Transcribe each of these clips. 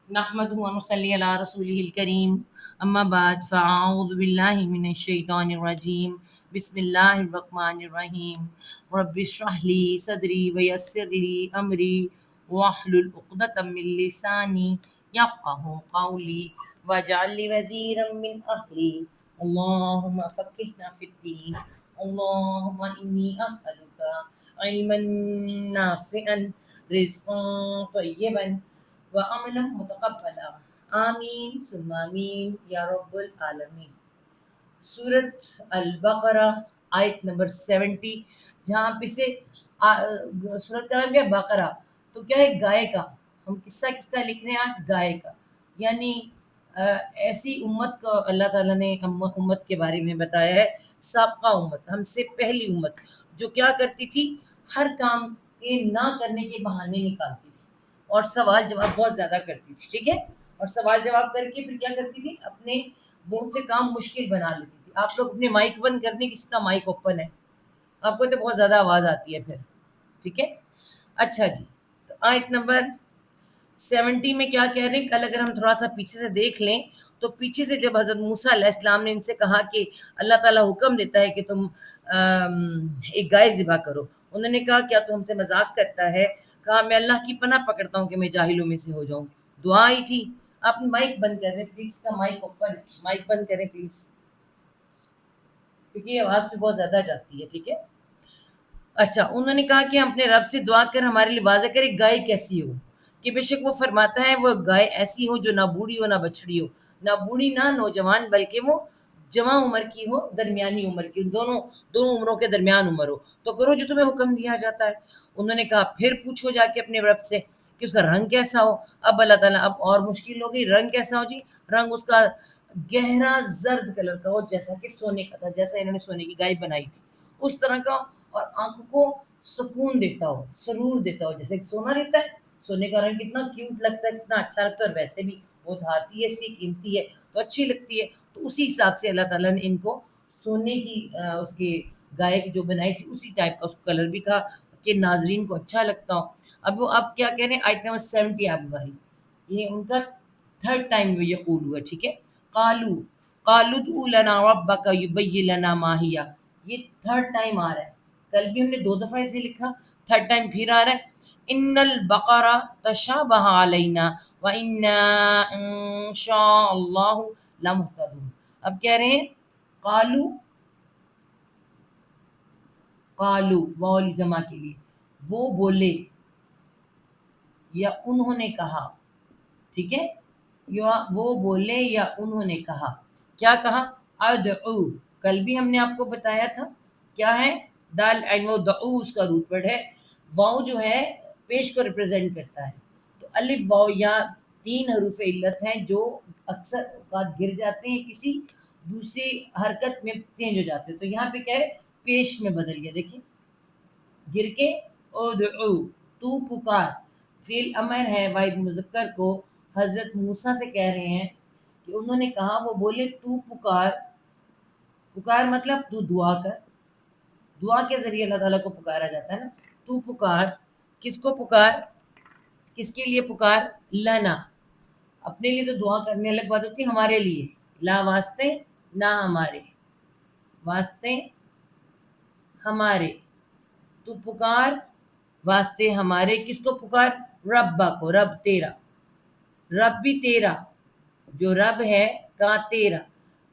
نحمده ونصلي على رسوله الكريم أما بعد فأعوذ بالله من الشيطان الرجيم بسم الله الرحمن الرحيم رب اشرح لي صدري ويسر لي أمري واحلل عقدة من لساني يفقه قولي واجعل لي وزيرا من أهلي اللهم فقهنا في الدين اللهم إني أسألك علما نافعا رزقا طيبا وعملا متقبلا آمین ثم آمین یا رب العالمین۔ سورت البقرہ آیت نمبر 70، جہاں پہ سے سورت کا نام کیا ہے؟ بقرہ۔ تو کیا ہے؟ گائے کا۔ ہم قصہ کس کا لکھ رہے ہیں آج؟ گائے کا، یعنی ایسی امت کو اللہ تعالیٰ نے امت کے بارے میں بتایا ہے، سابقہ امت، ہم سے پہلی امت، جو کیا کرتی تھی؟ ہر کام کے نہ کرنے کے بہانے نکالتی تھی اور سوال جواب بہت زیادہ کرتی تھی، ٹھیک ہے؟ اور سوال جواب کر کے پھر کیا کرتی تھی؟ اپنے بہت سے کام مشکل بنا لیتی تھی۔ آپ لوگ اپنے مائک بند کر دیں، کس کا مائک اوپن ہے؟ آپ کو تو بہت زیادہ آواز آتی ہے پھر، ٹھیک ہے؟ اچھا جی، تو آیت نمبر 70 میں کیا کہہ رہے ہیں؟ کل اگر ہم تھوڑا سا پیچھے سے دیکھ لیں تو پیچھے سے جب حضرت موسیٰ علیہ السلام نے ان سے کہا کہ اللہ تعالیٰ حکم دیتا ہے کہ تم ایک گائے ذبح کرو، انہوں نے کہا کیا تو ہم سے مذاق کرتا ہے؟ کہا میں اللہ کی پناہ پکڑتا ہوں کہ میں جاہلوں میں سے ہو جاؤں۔ دعا آئی تھی۔ آپ مائک بند کر دیں پلیز، کا مائک اوپن ہے، مائک بند کریں پلیز، کیونکہ یہ آواز پہ بہت زیادہ جاتی ہے، ٹھیک ہے؟ اچھا، انہوں نے کہا کہ ہم اپنے رب سے دعا کر ہمارے لیے واضح کرے گائے کیسی ہو، کہ بے شک وہ فرماتا ہے وہ گائے ایسی ہو جو نہ بوڑھی ہو نہ بچڑی ہو، نہ بوڑھی نہ نوجوان، بلکہ وہ جواں عمر کی ہو، درمیانی عمر کی، دونوں عمروں کے درمیان عمر ہو، تو کرو جو تمہیں حکم دیا جاتا ہے۔ انہوں نے کہا پھر پوچھو جا کے اپنے رب سے کہ اس کا رنگ کیسا ہو۔ اب اللہ تعالیٰ اب اور مشکل ہو گئی، رنگ کیسا ہو؟ جی رنگ اس کا گہرا زرد کلر کا ہو، جیسا کہ سونے کا تھا، جیسا انہوں نے سونے کی گائے بنائی تھی اس طرح کا، اور آنکھوں کو سکون دیتا ہو، سرور دیتا ہو، جیسے کہ سونا دیتا ہے۔ سونے کا رنگ کتنا کیوٹ لگتا ہے، کتنا اچھا لگتا ہے، اور ویسے بھی وہ دھاتی ہے، سی قیمتی ہے تو اچھی لگتی ہے۔ تو اسی حساب سے اللہ تعالیٰ نے ان کو سونے کی اس کی گائے کی جو بنائی تھی اسی ٹائپ کا اس کو کلر بھی کہا کہ ناظرین کو اچھا لگتا ہو۔ اب وہ اب کیا کہہ رہے ہیں؟ آیت نمبر 70 آپ بھائی، یہ ان کا تھرڈ ٹائم یہ قول ہوا، ٹھیک ہے؟ قالو قالو ادعو لنا ربک یبین لنا ما ہی، یہ تھرڈ ٹائم آ رہا ہے، کل بھی ہم نے 2 دفعہ اسے لکھا، تھرڈ ٹائم پھر آ رہا ہے۔ ان البقرہ تشابہ علینا وإنا ان شاء اللہ لمہتدون۔ اب کہہ رہے ہیں قالو، قالو واو جمع کے لیے، وہ بولے یا انہوں نے کہا، ٹھیک ہے؟ یا وہ بولے یا انہوں نے کہا، کیا کہا؟ ادعو، کل بھی ہم نے آپ کو بتایا تھا کیا ہے؟ دال وہ دعو اس کا روٹ ورڈ ہے، واؤ جو ہے پیش کو ریپرزینٹ کرتا ہے، تو الف واؤ یا 3 حروف علت ہیں جو اکثر اوقات گر جاتے ہیں، کسی دوسری حرکت میں چینج ہو جاتے ہیں، تو یہاں پہ کیا ہے؟ پیش میں بدل گیا، دیکھیں گر کے ادعو، تو پکار، فعل امر ہے واحد مذکر کو حضرت موسیٰ سے کہہ رہے ہیں کہ انہوں نے کہا، وہ بولے تو پکار، پکار مطلب تو دعا کر، دعا کے ذریعے اللہ تعالیٰ کو پکارا جاتا ہے نا، تو پکار، کس کو پکار؟ کس کے لیے پکار؟ لنا، اپنے لیے تو دعا کرنے الگ بات ہوتی ہے، ہمارے لیے لا واسطے نہ ہمارے، واسطے ہمارے، تو پکار واسطے ہمارے، کس کو پکار؟ ربا کو، رب تیرا، رب بھی تیرا، جو رب ہے کا تیرا،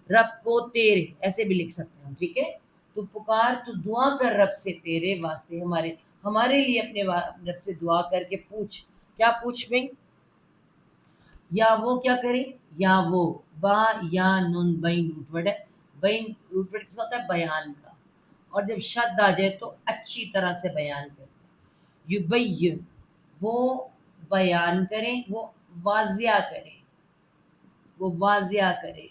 رب کو تیرے، ایسے بھی لکھ سکتے ہیں، ٹھیک ہے؟ تو پکار، تو دعا کر رب سے تیرے واسطے ہمارے، ہمارے لیے اپنے رب سے دعا کر کے پوچھ، کیا پوچھ میں؟ یا وہ کیا کرے؟ یا وہ با یا نون بین روٹ ورڈ ہے، بین روٹ ورڈ کس کا ہوتا ہے؟ بیان کا، اور جب شد آ جائے تو اچھی طرح سے بیان کرے، یبین، وہ بیان کریں، وہ واضح کریں، وہ واضح کرے،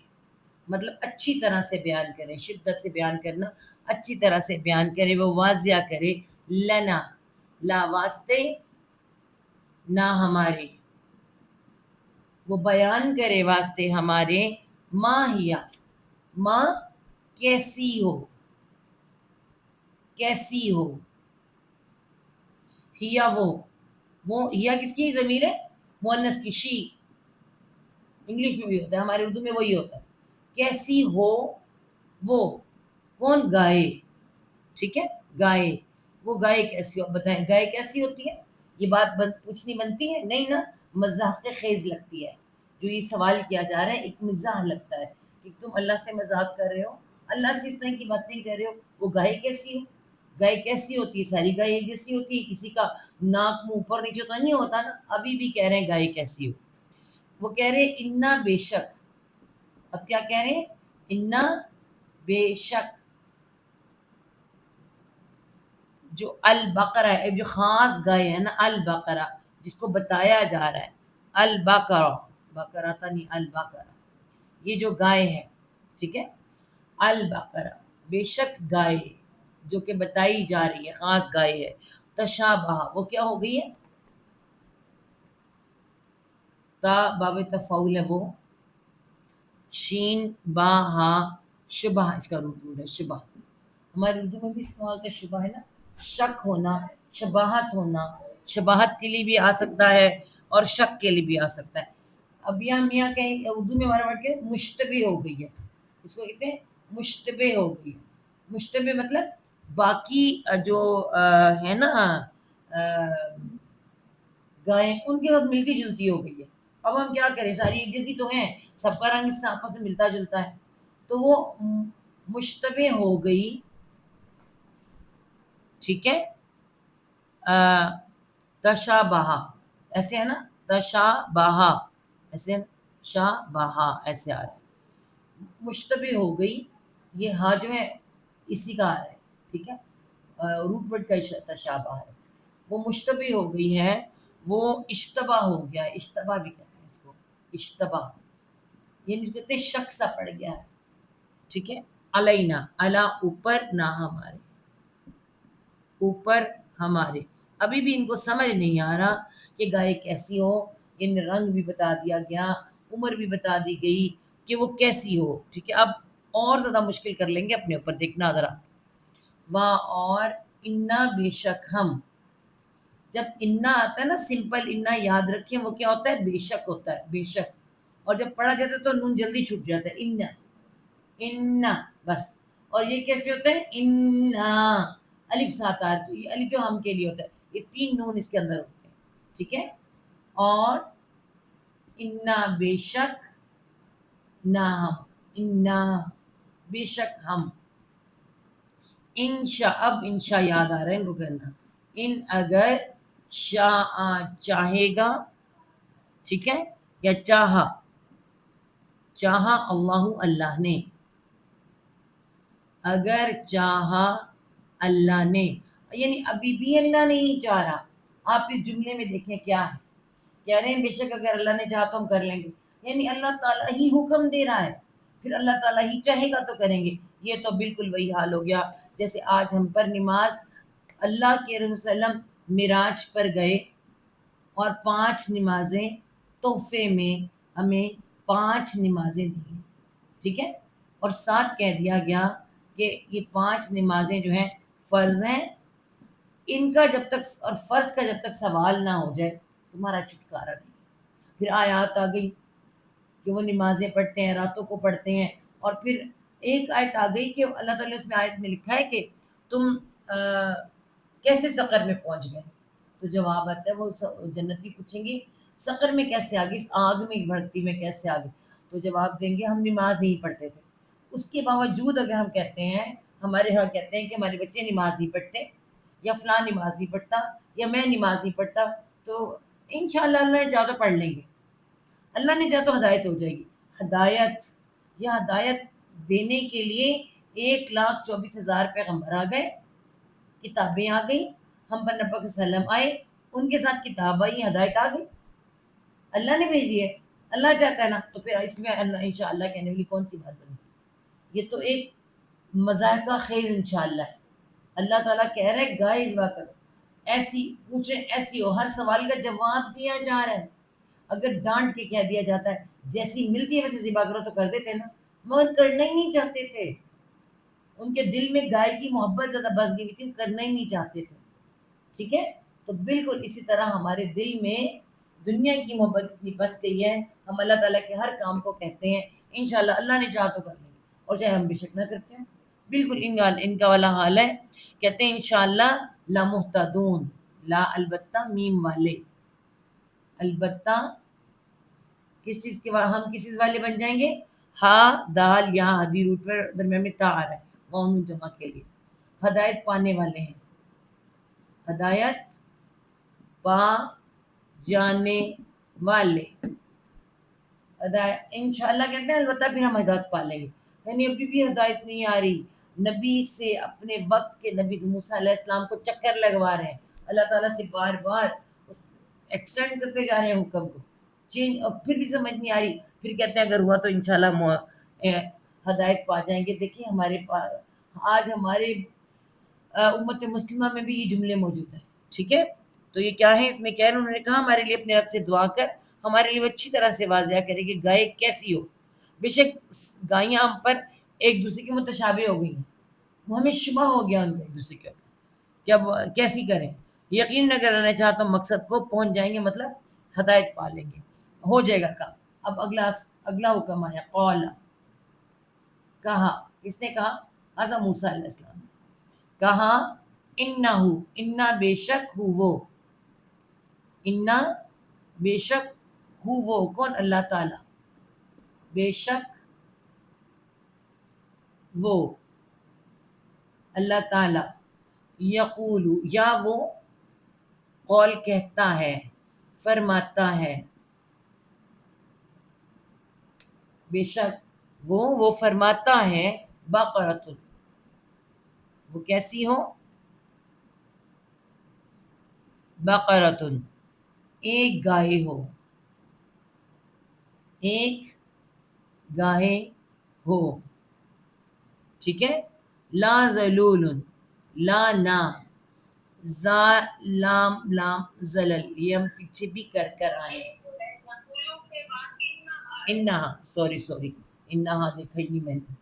مطلب اچھی طرح سے بیان کرے، شدت سے بیان کرنا، اچھی طرح سے بیان کرے، وہ واضح کرے، لنا، لا واسطے نہ ہمارے، وہ بیان کرے واسطے ہمارے، ماں ہیا، ماں کیسی ہو، کیسی ہو، ہیا وہ ہیا کس کی ضمیر ہے؟ مؤنث کی، شی، انگلش میں بھی ہوتا ہے، ہمارے اردو میں وہی ہوتا ہے. کیسی ہو وہ کون گائے، ٹھیک ہے، گائے، وہ گائے کیسی ہو، بتائیں گائے کیسی ہوتی ہے. یہ بات پوچھنی بنتی ہے نہیں نا، مزاح خیز لگتی ہے. جو یہ سوال کیا جا رہا ہے ایک مزاح لگتا ہے کہ تم اللہ سے مذاق کر رہے ہو، اللہ سے اس طرح کی باتیں کر رہے ہو. وہ گائے کیسی ہو، گائے کیسی ہوتی ہے، ساری گائے ایک جیسی ہوتی ہے، کسی کا ناک منہ اوپر نیچے تو نہیں ہوتا نا. ابھی بھی کہہ رہے ہیں گائے کیسی ہو. وہ کہہ رہے انا بے شک، اب کیا کہہ رہے ہیں، انا بے شک، جو البقرہ ہے، جو خاص گائے ہے نا، البقرہ جس کو بتایا جا رہا ہے، البقرہ، بقرہ تھا نہیں، البقرہ، یہ جو گائے ہے، ٹھیک ہے، البقرہ بے شک گائے جو کہ بتائی جا رہی ہے، خاص گائے ہے. تشابہ وہ کیا ہو گئی ہے، تا باب تفعول ہے وہ، شین با ہا شبہ، اس کا روٹ ہے شبہ. ہمارے اردو میں بھی استعمال ہوتا ہے شبہ، ہے نا، شک ہونا، شباہت ہونا. شباہت کے لیے بھی آ سکتا ہے اور شک کے لیے بھی آ سکتا ہے. اب یہاں میاں کہیں اردو میں ہمارے ورڈ کے مشتبہ ہو گئی ہے، اس کو کہتے ہیں مشتبہ ہو گئی ہے. مشتبہ مطلب باقی جو ہے نا گائیں، ان کے ساتھ ملتی جلتی ہو گئی ہے. اب ہم کیا کریں، ساری ایک جیسی تو ہیں، سب کا رنگ اس سے آپس میں ملتا جلتا ہے، تو وہ مشتبہ ہو گئی، ٹھیک ہے. تشابہ ایسے ہے نا، تشابہ ایسے، شابہ ایسے آ رہا ہے. مشتبہ ہو گئی، یہ ہا جو ہے اسی کا آ رہا ہے، ٹھیک ہے، روٹ ورڈ کا تشابہ ہے. وہ مشتبہ ہو گئی ہے، وہ اشتبہ ہو گیا ہے، اشتبہ بھی کہتے ہیں اس کو، اشتبہ یعنی اس کو کہتے ہیں شک سا پڑ گیا ہے، ٹھیک ہے. علینا، علا اوپر، نہ ہمارے، اوپر ہمارے. ابھی بھی ان کو سمجھ نہیں آ رہا کہ گائے کیسی ہو. ان رنگ بھی بتا دیا گیا، عمر بھی بتا دی گئی کہ وہ کیسی ہو، ٹھیک ہے. اب اور زیادہ مشکل کر لیں گے اپنے اوپر، دیکھنا ذرا. واں اور انا بے شک ہم، جب انا آتا ہے نا سمپل انا، یاد رکھیں وہ کیا ہوتا ہے، بے شک ہوتا ہے، بے شک. اور جب پڑھا جاتا ہے تو نون جلدی چھوٹ جاتا ہے، انا، انا بس. اور یہ کیسے ہوتا ہے، انا الف ساتھ آ، تو یہ الف جو ہم کے لیے ہوتا ہے، یہ 3 نون اس کے اندر ہوتے ہیں، ٹھیک ہے. اور انا بے شک، نہ ہم، انا بے شک ہم. انشاء، اب انشاء یاد آ رہا ہے ان کو کرنا. ان اگر شاء چاہے گا، ٹھیک ہے، یا چاہا، چاہا اللہ اللہ نے، اگر چاہا اللہ نے، یعنی ابھی بھی اللہ نہیں چاہ رہا. آپ اس جملے میں دیکھیں کیا ہے، کہہ رہے ہیں بے شک اگر اللہ نے چاہا تو ہم کر لیں گے، یعنی اللہ تعالیٰ ہی حکم دے رہا ہے، پھر اللہ تعالیٰ ہی چاہے گا تو کریں گے. یہ تو بالکل وہی حال ہو گیا جیسے آج ہم پر نماز، اللہ کے رسول صلی اللہ علیہ وسلم معراج پر گئے اور 5 نمازیں تحفے میں ہمیں 5 نمازیں دی، ٹھیک ہے. اور ساتھ کہہ دیا گیا کہ یہ 5 نمازیں جو ہیں فرض ہیں، ان کا جب تک اور فرض کا جب تک سوال نہ ہو جائے تمہارا چھٹکارا نہیں. پھر آیات آ گئی کہ وہ نمازیں پڑھتے ہیں، راتوں کو پڑھتے ہیں. اور پھر ایک آیت آ گئی کہ اللہ تعالیٰ اس میں آیت میں لکھا ہے کہ تم کیسے سقر میں پہنچ گئے. تو جواب آتا ہے، وہ جنتی پوچھیں گے سقر میں کیسے آ گئی، اس آگ میں بھڑکتی میں کیسے آ گئی. تو جواب دیں گے ہم نماز نہیں پڑھتے تھے. اس کے باوجود اگر ہم کہتے ہیں، ہمارے ہاں کہتے ہیں کہ ہمارے بچے نماز نہیں پڑھتے، یا فلاں نماز نہیں پڑھتا، یا میں نماز نہیں پڑھتا، تو انشاءاللہ اللہ نے چاہا تو پڑھ لیں گے، اللہ نے چاہا تو ہدایت ہو جائے گی. ہدایت، یا ہدایت دینے کے لیے 1,24,000 پیغمبر آ گئے، کتابیں آ گئی، ہم پر نبی صلی اللہ علیہ وسلم آئے، ان کے ساتھ کتاب آئی، ہدایت آ گئی، اللہ نے بھیجی ہے. اللہ چاہتا ہے نا، تو پھر اس میں اللہ انشاءاللہ کہنے والی کون سی بات بنتی. یہ تو ایک مذائقہ خیز انشاءاللہ ہے. اللہ تعالیٰ کہہ رہے ہیں گائے ذبح کرو، ایسی پوچھیں ایسی ہو، ہر سوال کا جواب دیا جا رہا ہے. اگر ڈانٹ کے کہہ دیا جاتا ہے جیسی ملتی ہے ویسے ذبح کرو تو کر دیتے نا، مگر کرنا ہی نہیں چاہتے تھے. ان کے دل میں گائے کی محبت زیادہ بس گئی تھی، کرنا ہی نہیں چاہتے تھے، ٹھیک ہے. تو بالکل اسی طرح ہمارے دل میں دنیا کی محبت اتنی بس گئی ہے، ہم اللہ تعالیٰ کے ہر کام کو کہتے ہیں انشاءاللہ اللہ نے چاہا تو کر لیں گے، اور چاہے ہم بے شک نہ کرتے ہیں. بالکل ان کا والا حال ہے. کہتے ہیں انشاءاللہ لا محتدون، لا البتہ میم والے، البتہ کس چیز کے ہم کس چیز والے بن جائیں گے؟ ہا دال، یہاں ہدی روٹ پر درمیان میں تا آ رہا ہے قوم جمع کے لیے، ہدایت پانے والے ہیں، ہدایت پا جانے والے. انشاءاللہ کہتے ہیں البتہ پھر ہم ہدایت پا لیں گے. یعنی ابھی بھی ہدایت نہیں آ رہی. نبی سے اپنے وقت کے نبی موسیٰ علیہ السلام کو چکر لگوا رہے ہیں اللہ تعالیٰ سے، بار بار ایکسٹینڈ کرتے جا رہے ہیں حکم کو، چینج، اور پھر بھی سمجھ نہیں آ رہی. پھر کہتے ہیں اگر ہوا تو انشاءاللہ ہدایت پا جائیں گے. دیکھیں ہمارے پاس آج ہمارے امت مسلمہ میں بھی یہ جملے موجود ہیں. ٹھیک ہے، تو یہ کیا ہے؟ اس میں کیا ہے؟ انہوں نے کہا ہمارے لیے اپنے رب سے دعا کر ہمارے لیے وہ اچھی طرح سے واضح کرے کہ گائے کیسی ہو. بے شک گائیاں ہم پر ایک دوسرے کی متشابہ ہو گئی ہیں، وہ ہمیں شبہ ہو گیا ان کا ایک دوسرے کے اوپر، کیا کیسی کریں؟ یقین اگر اللہ نے چاہا تو مقصد کو پہنچ جائیں گے، مطلب ہدایت پا لیں گے، ہو جائے گا کام. اب اگلا حکم آیا، قولا، کہا. کس نے کہا؟ حضرت موسیٰ علیہ السلام نے کہا، انہو، انا بے شک ہو وہ، انا بے شک ہو وہ، کون؟ اللہ تعالی. بے شک وہ اللہ تعالی، یقول، یا وہ قول کہتا ہے، فرماتا ہے. بے شک وہ فرماتا ہے، بقرۃ، وہ کیسی ہو؟ بقرۃ، ایک گائے ہو، ایک گائے ہو. ٹھیک ہے. لا ذلول، لا نا، زا لام لام زلل، یہ ہم پیچھے بھی کر آئے. انہا، سوری انہا دیکھا ہی میں نے.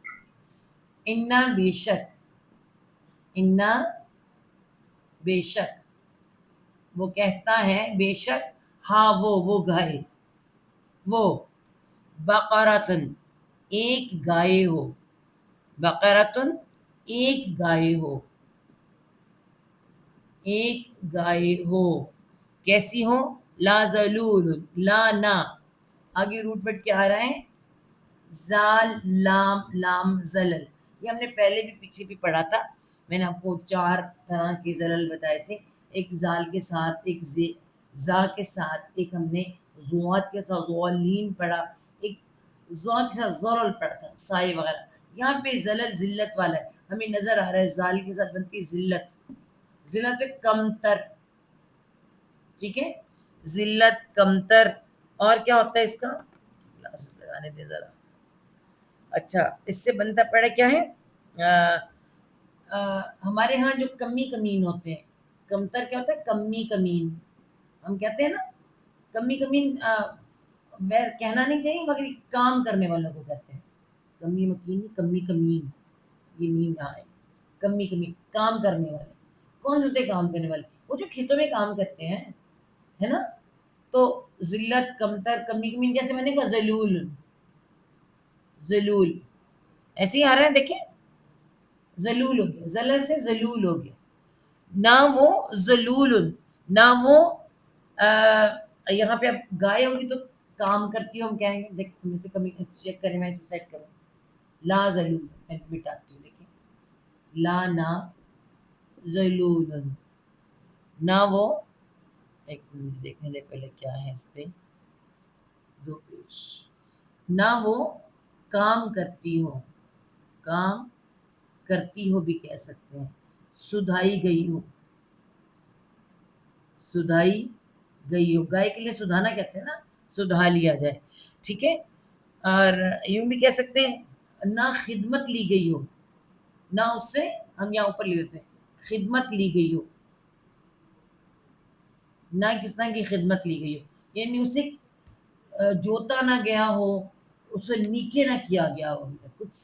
انا بے شک، انا بے شک، وہ کہتا ہے بے شک، ہاں وہ گائے، وہ بقرۃ، ایک گائے ہو، بقرۃ، ایک گائے ہو، ایک گائے ہو. کیسی ہو؟ لا ذلول، لا نا، آگے روٹ ورڈ کیا آ رہا ہے؟ زال لام لام زلل. یہ ہم نے پہلے بھی پیچھے بھی پڑھا تھا. میں نے آپ کو 4 طرح کے زلل بتائے تھے. ایک زال کے ساتھ، ایک زا کے ساتھ، ایک ہم نے زوات کے ساتھ زوالین پڑھا، ایک زو کے ساتھ زلل پڑھا تھا، سائے وغیرہ. یہاں پہ زلل ذلت والا ہے، ہمیں نظر آ رہا ہے زال کے ساتھ بنتی ذلت، ذلت کمتر. ٹھیک ہے، ذلت کمتر. اور کیا ہوتا ہے اس کا؟ لگانے دے ذرا. اچھا، اس سے بنتا پڑا کیا ہے؟ ہمارے ہاں جو کمی کمین ہوتے ہیں، کمتر کیا ہوتا ہے؟ کمی کمین، ہم کہتے ہیں نا کمی کمین. کہنا نہیں چاہیے مگر کام کرنے والوں کو کہتے ہیں کمی مکین، کمی کمین. یہ میم یہاں ہے، کمی کمین، کام کرنے والے. کون ہوتے کام کرنے والے؟ وہ جو کھیتوں میں کام کرتے ہیں، ہے نا. تو ذلت کمتر کمی کمین، جیسے میں نے کہا ذلول، ذلول ایسے ہی آ رہا ہے. دیکھیں ذلول ہو گیا، زلل سے ذلول ہو گیا. نہ وہ ذلول، نہ وہ یہاں پہ اب گائے ہوگی تو کام کرتی ہوں، ہم کہیں گے. دیکھ میں سے کمی چیک کریں، میں اسے سیٹ کروں. لا ذلول، میں مٹاتی ہوں. دیکھیں لا نا ذلول، نہ وہ، ایک منٹ دیکھنے دے پہلے کیا ہے اس پہ. دو پیش، نہ وہ کام کرتی ہو، کام کرتی ہو بھی کہہ سکتے ہیں. سدھائی گئی ہو، سدھائی گئی ہو. گائے کے لیے سدھانا کہتے ہیں نا، سدھا لیا جائے. ٹھیک ہے. اور یوں بھی کہہ سکتے ہیں نہ خدمت لی گئی ہو، نہ اس سے ہم یہاں اوپر لے لیتے ہیں خدمت لی گئی ہو. نہ کس طرح کی خدمت لی گئی ہو، یعنی اسے جوتا نہ گیا ہو، اسے نیچے نہ کیا گیا ہو، کچھ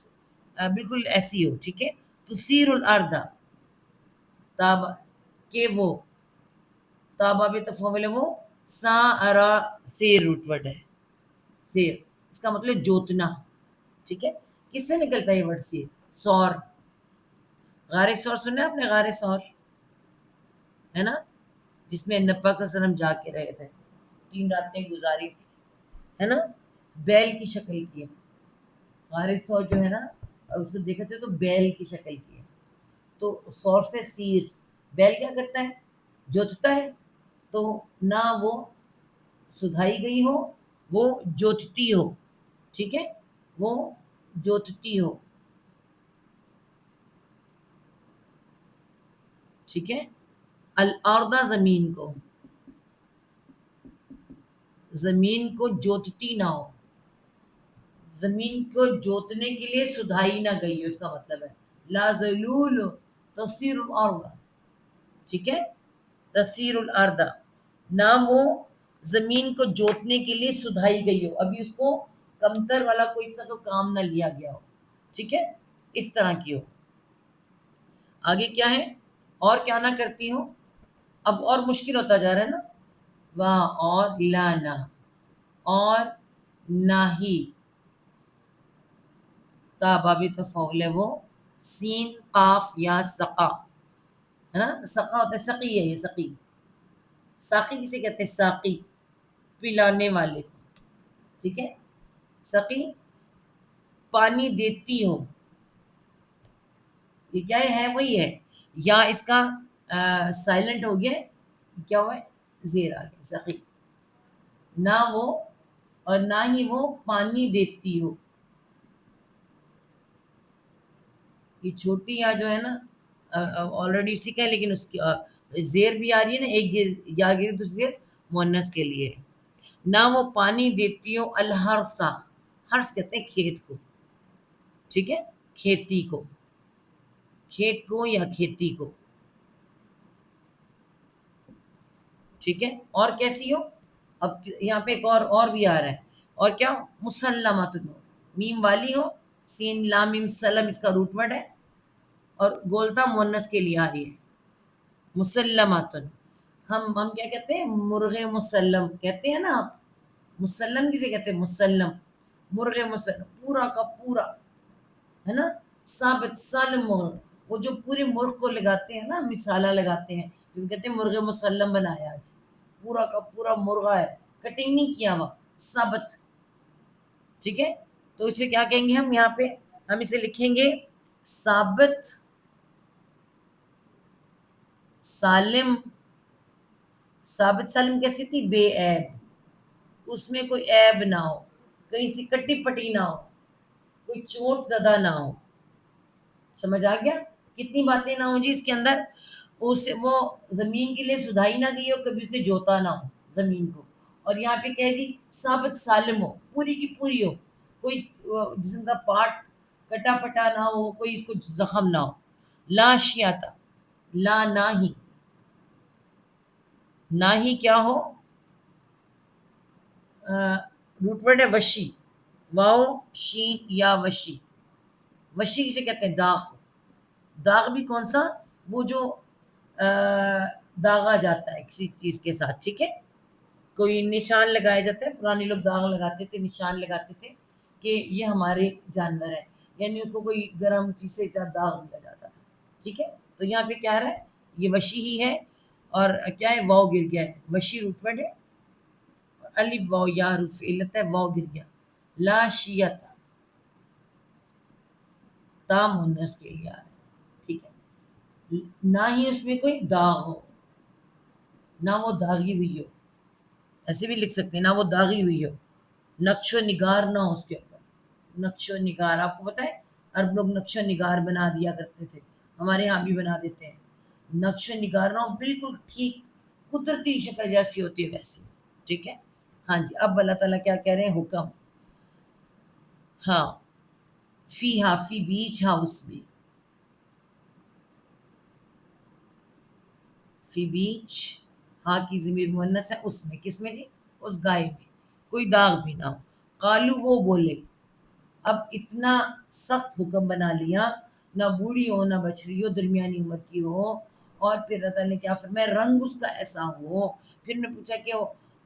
بالکل ایسی ہو. ٹھیک ہے. تثیر الارض، تاب کہ وہ، تابہ بھی تفعول وہ سارا سیر روٹ ورڈ ہے. سیر اس کا مطلب جوتنا. ٹھیک ہے, کس سے نکلتا ہے یہ ورڈ سیر؟ سور. غار سور سننا ہے آپ نے؟ غار سور ہے نا, جس میں نبی کا سلم جا کے رہے تھے, 3 راتیں گزاری تھی, ہے نا. بیل کی شکل کی ہے غار سور جو ہے نا, اس کو دیکھا تھے تو بیل کی شکل کی ہے. تو سور سے سیر. بیل کیا کرتا ہے؟ جوتتا ہے. تو نہ وہ سدھائی گئی ہو, وہ جوتتی ہو. ٹھیک ہے, وہ جوتتی ہو. ٹھیک ہے. الارض زمین کو, زمین کو جوتتی نہ ہو, زمین کو جوتنے کے لیے سدھائی نہ گئی ہو, اس کا مطلب ہے لا ذلول تسیر الارض. ٹھیک ہے, تسیر الارض, نہ وہ زمین کو جوتنے کے لیے سدھائی گئی ہو, ابھی اس کو کمتر والا کوئی سا تو کام نہ لیا گیا ہو. ٹھیک ہے, اس طرح کی ہو. آگے کیا ہے؟ اور کیا نہ کرتی ہوں. اب اور مشکل ہوتا جا رہا ہے نا. وہاں اور لانا, اور نہ ہی, تا بابی تفعول ہے وہ, سین قاف یا سقا, ہے نا. سقا ہوتا ہے, سقی ہے یہ, سقی. ساقی کسے کہتے ہیں؟ ساقی, پلانے والے کو. ٹھیک ہے, سقی پانی دیتی ہو. یہ کیا ہے وہی ہے, یا اس کا سائلنٹ ہو گیا, کیا ہوا ہے؟ زیر آ گیا. سقی, نہ وہ اور نہ ہی وہ پانی دیتی ہو. یہ چھوٹی یا جو ہے نا آلریڈی اسی کا ہے, لیکن اس کی زیر بھی آ رہی ہے نا, ایک یا گری تو زیر مونس کے لیے. نہ وہ پانی دیتی ہو الحرثا, ہرس کہتے ہیں کھیت کو. ٹھیک ہے, کھیتی کو, کھیت کو یا کھیتی کو. ٹھیک ہے, اور کیسی ہو؟ اب یہاں پہ ایک اور بھی آ رہا ہے. اور کیا؟ مسلمات, میم والی ہو, سین لام میم سلم اس کا روٹ ورڈ ہے, اور گولتا مونس کے لیے آ رہی ہے. مسلمات, ہم کیا کہتے ہیں؟ مرغ مسلم کہتے ہیں نا آپ. مسلم کسے کہتے ہیں؟ مسلم, مرغ مسلم, پورا کا پورا, ہے نا. ثابت سالم مرغ, وہ جو پورے مرغ کو لگاتے ہیں نا, مثالہ لگاتے ہیں, جو کہتے ہیں مرغ مسلم بنایا آج, پورا کا پورا مرغا ہے, کٹنگ نہیں کیا ہوا, ثابت. ٹھیک ہے, تو اسے کیا کہیں گے ہم یہاں پہ؟ ہم اسے لکھیں گے ثابت سالم. ثابت سالم کیسی تھی؟ بے عیب, اس میں کوئی عیب نہ ہو, کہیں سے کٹی پٹی نہ ہو, کوئی چوٹ زدہ نہ ہو. سمجھ آ گیا؟ کتنی باتیں نہ ہوں جی اس کے اندر. وہ زمین کے لیے سدھائی نہ گئی ہو, کبھی اس نے جوتا نہ ہو زمین کو. اور یہاں پہ کہ جی ثابت سالم ہو, پوری کی پوری ہو, کوئی جسم کا پارٹ کٹا پٹا نہ ہو, کوئی اس کو زخم نہ ہو. لا شیاتا, لا نہ ہی, نہ ہی کیا ہو؟ روٹ ورڈ ہے وشی, واؤ شین یا وشی. وشی کسے کہتے ہیں؟ داغ. داغ بھی کون سا؟ وہ جو داغا جاتا ہے کسی چیز کے ساتھ. ٹھیک ہے, کوئی نشان لگایا جاتا ہے, پرانے لوگ داغ لگاتے تھے, نشان لگاتے تھے کہ یہ ہمارے جانور ہے, یعنی اس کو کوئی گرم چیز سے داغ دیا جاتا تھا. ٹھیک ہے, تو یہاں پہ کیا رہا ہے؟ یہ وشی ہی ہے. اور کیا ہے؟ واؤ گر گیا ہے, وشی روٹ ورڈ ہے, الف واؤ یا حرف علت ہے, واؤ گر گیا. لا شیت, تا مونس کے لیے آ رہا ہے. ٹھیک ہے, نہ ہی اس میں کوئی داغ ہو, نہ وہ داغی ہوئی ہو. ایسے بھی لکھ سکتے ہیں, نہ وہ داغی ہوئی ہو, نقش و نگار نہ ہو اس کے اوپر. نقش و نگار آپ کو پتہ ہے, عرب لوگ نقش و نگار بنا دیا کرتے تھے, ہمارے یہاں بھی بنا دیتے ہیں. نقش و نگار نہ ہو, بالکل ٹھیک قدرتی شکل جیسی ہوتی ہے ویسی. ٹھیک ہے, ہاں جی. اب اللہ تعالیٰ کیا کہہ رہے ہیں؟ حکم. ہاں, فی ہا, فی بیچ ہا, اس میں, فی بیچ ہا کی ضمیر مؤنث ہے, اس میں, کس میں جی؟ اس گائے میں, کوئی داغ بھی نہ ہو. قالو, وہ بولے. اب اتنا سخت حکم بنا لیا, نہ بوڑھی ہو نہ بچڑی ہو, درمیانی عمر کی ہو. اور پھر اللہ تعالیٰ نے کیا فرمایا؟ رنگ اس کا ایسا ہو. پھر نے پوچھا کہ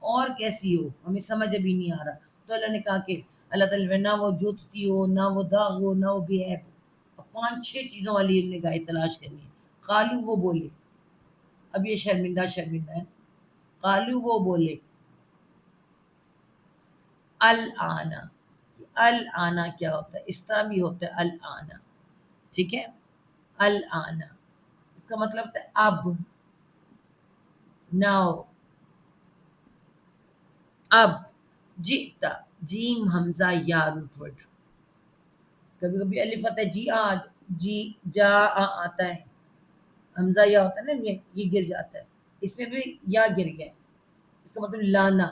اور کیسی ہو ہمیں سمجھ ابھی نہیں آ رہا. تو اللہ نے کہا کہ اللہ تعالیٰ نے نہ وہ جوتتی ہو نہ وہ داغ ہو نہ وہ بے عیب ہو. 5-6 چیزوں والی ہم نے گائے تلاش کرنی ہے. قالو وہ بولے, اب یہ شرمندہ ہے. قالو وہ بولے الانا. الانا کیا ہوتا ہے؟ اس طرح بھی ہوتا ہے الانا, ٹھیک ہے. الانا اس کا مطلب ہوتا ہے اب, ناؤ, اب. جئتا, جیم حمزہ یا روٹ ورڈ. کبھی کبھی الف آتا ہے جی آ, جی جا آتا ہے, حمزہ یا ہوتا ہے نا یہ گر جاتا ہے. اس میں بھی یا گر گیا, اس کا مطلب لانا,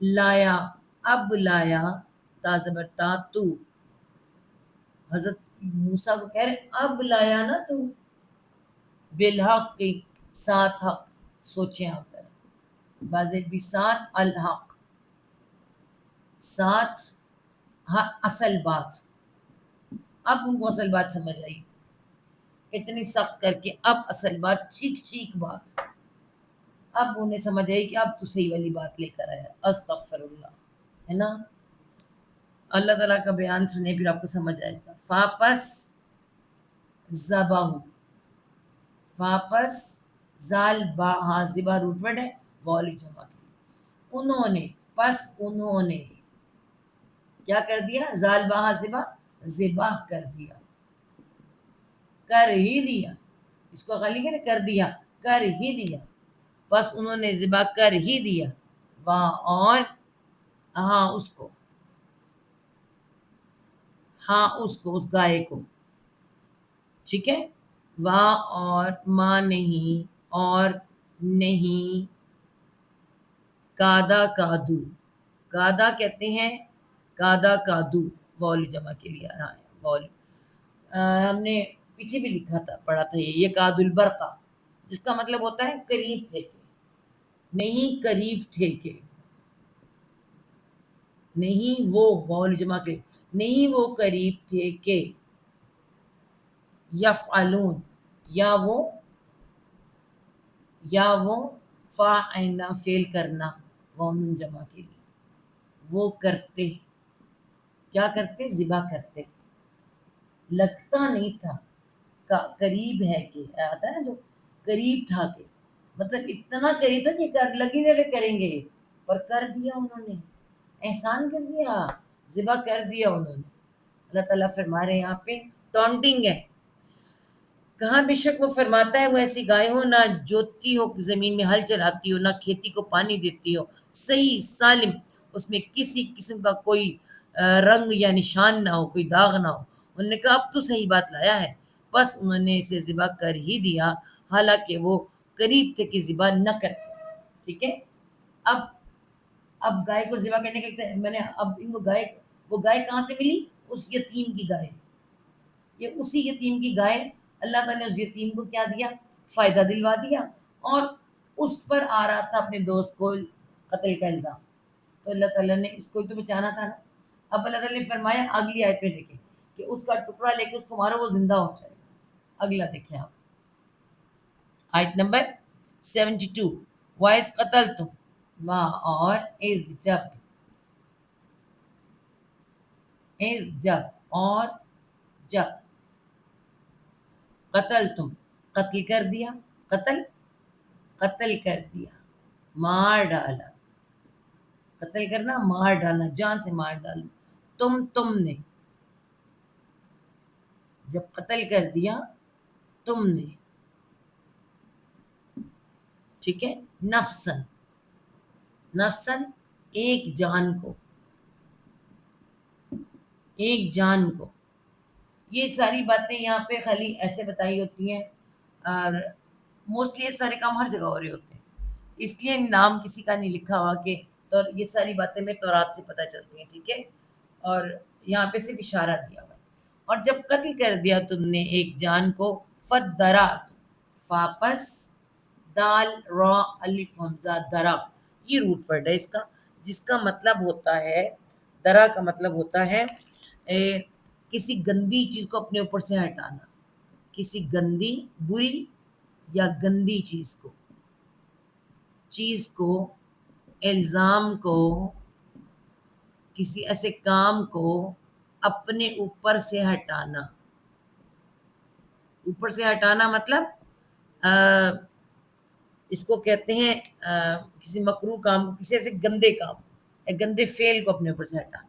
لایا, اب لایا, تا زبر تا تو. حضرت موسیٰ کو کہہ رہے اب لایا نا تو, بالحق کی ساتھ حق. سوچیں آپ ذرا, بازے بھی ساتھ الحق, ساتھ اصل بات. اب ان کو اصل بات سمجھ آئی, اتنی سخت کر کے اب اصل بات, ٹھیک ٹھیک بات. اب انہیں سمجھ آئی کہ اب تو صحیح والی بات لے کر آیا. استغفر اللہ, ہے نا. اللہ تعالیٰ کا بیان سنیں پھر آپ کو سمجھ آئے گا. فاپس زباہو, فاپس زال با ہاضبہ روٹ ورڈ ہے, والی جمع کے لیے. انہوں نے, پس انہوں نے کیا کر دیا؟ زال با ہاضبہ ذبح کر دیا, کر ہی دیا. اس کو خالی کہ کر دیا, کر ہی دیا. بس انہوں نے ذبح کر ہی دیا. واہ اور ہاں اس کو, ہاں اس کو, اس گائے کو, ٹھیک ہے. واہ اور ماں نہیں, اور نہیں, کادا کادو, کادا کہتے ہیں, کادا کادو والی جمع کے لیے آ رہا ہے. والی ہم نے پیچھے بھی لکھا تھا, پڑھا تھا یہ کاد البرقہ, جس کا مطلب ہوتا ہے قریب تھے کہ, نہیں قریب تھے کہ, نہیں وہ والی جمع کے, نہیں وہ قریب تھے کہ, یفعلون, یا وہ فاعلنا فعل کرنا, ومن جمع کے لیے, وہ کرتے, کیا کرتے؟ ذبح کرتے. لگتا نہیں تھا, قریب ہے کہ, آتا ہے نا جو قریب تھا کہ, مطلب اتنا قریب تھا کہ کر لگی رہے کریں گے, پر کر دیا انہوں نے, احسان کر دیا, ذبح کر دیا انہوں نے. اللہ تعالیٰ فرما رہے ہیں یہاں پہ ٹونٹنگ ہے. کہاں بے شک وہ فرماتا ہے وہ ایسی گائے ہو, نہ جوتتی ہو زمین میں ہل چلاتی ہو, نہ کھیتی کو پانی دیتی ہو, صحیح سالم, اس میں کسی قسم کا کوئی رنگ یا نشان نہ ہو, کوئی داغ نہ ہو. انہوں نے کہا اب تو صحیح بات لایا ہے. بس انہوں نے اسے ذبح کر ہی دیا, حالانکہ وہ قریب تھے کہ ذبح نہ کرتے. ٹھیک ہے. اب گائے کو ذبح کرنے کا میں نے, اب ان کو گائے, وہ گائے کہاں سے ملی؟ اس یتیم کی گائے. یہ اسی یتیم کی گائے, اللہ تعالیٰ نے اس یتیم کو کیا دیا؟ فائدہ دلوا دیا, اور اس پر آ رہا تھا اپنے دوست کو قتل کا الزام. تو اللہ تعالیٰ نے اس کو تو بچانا تھا نا. اب اللہ تعالیٰ نے فرمایا اگلی آیت میں دیکھیں کہ اس کا ٹکڑا لے کے اس کو مارو, وہ زندہ ہو جائے گا. اگلا دیکھیں آپ, آیت نمبر 72. وَإِذْ قَتَلْتُمْ, واہ اور جب اور جب, قتل تم, قتل کر دیا, قتل کر دیا, مار ڈالا. قتل کرنا, مار ڈالنا, جان سے مار ڈالنا. تم نے, جب قتل کر دیا تم نے, ٹھیک ہے. نفسن, نفسن ایک جان کو, ایک جان کو. یہ ساری باتیں یہاں پہ خالی ایسے بتائی ہوتی ہیں, اور موسٹلی یہ سارے کام ہر جگہ ہو رہے ہوتے ہیں, اس لیے نام کسی کا نہیں لکھا ہوا کہ, تو یہ ساری باتیں میں تورات سے پتہ چلتی ہیں. ٹھیک ہے. اور یہاں پہ صرف اشارہ دیا ہوا ہے. اور جب قتل کر دیا تم نے ایک جان کو, فدرات, فاپس دال را الف حمزہ درا, یہ روٹ ورڈ ہے اس کا, جس کا مطلب ہوتا ہے, درا کا مطلب ہوتا ہے کسی گندی چیز کو اپنے اوپر سے ہٹانا. کسی گندی, بری یا گندی چیز کو الزام کو، کسی ایسے کام کو اپنے اوپر سے ہٹانا. اوپر سے ہٹانا مطلب اس کو کہتے ہیں کسی مکروہ کام کو، کسی ایسے گندے کام کو، ایک گندے فعل کو اپنے اوپر سے ہٹانا.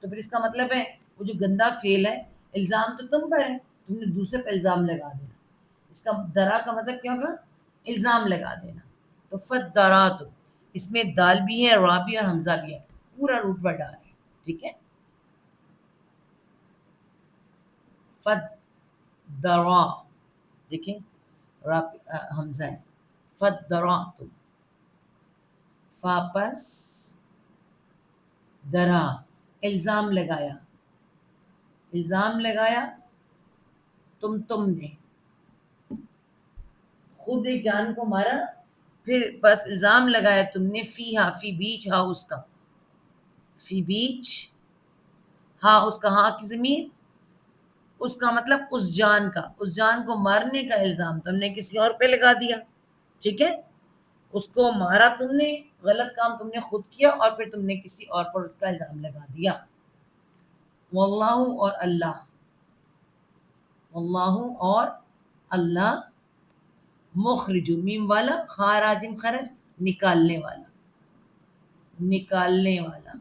تو پھر اس کا مطلب ہے وہ جو گندا فعل ہے، الزام تو تم پر ہے، تم نے دوسرے پہ الزام لگا دینا. اس کا درا کا مطلب کیا ہوگا؟ الزام لگا دینا. تو فدرات، اس میں دال بھی ہے، را بھی اور حمزہ بھی ہے، پورا روٹ ورڈ آ رہا ہے. ٹھیک ہے، فدرا، دیکھیں را حمزہ ہے. فدرات، فاپس درا، الزام لگایا. الزام لگایا تم نے، خود ایک جان کو مارا، پھر بس الزام لگایا تم نے. فی ہا، فی بیچ ہا اس کا، فی بیچ ہاں اس کا، ہاں کی ضمیر، اس کا مطلب اس جان کا، اس جان کو مارنے کا الزام تم نے کسی اور پہ لگا دیا. ٹھیک ہے، اس کو مارا تم نے، غلط کام تم نے خود کیا اور پھر تم نے کسی اور پر اس کا الزام لگا دیا. واللہ، اور اللہ، واللہ اور اللہ، مخرج، میم والا، خارجم خرج، نکالنے والا، نکالنے والا،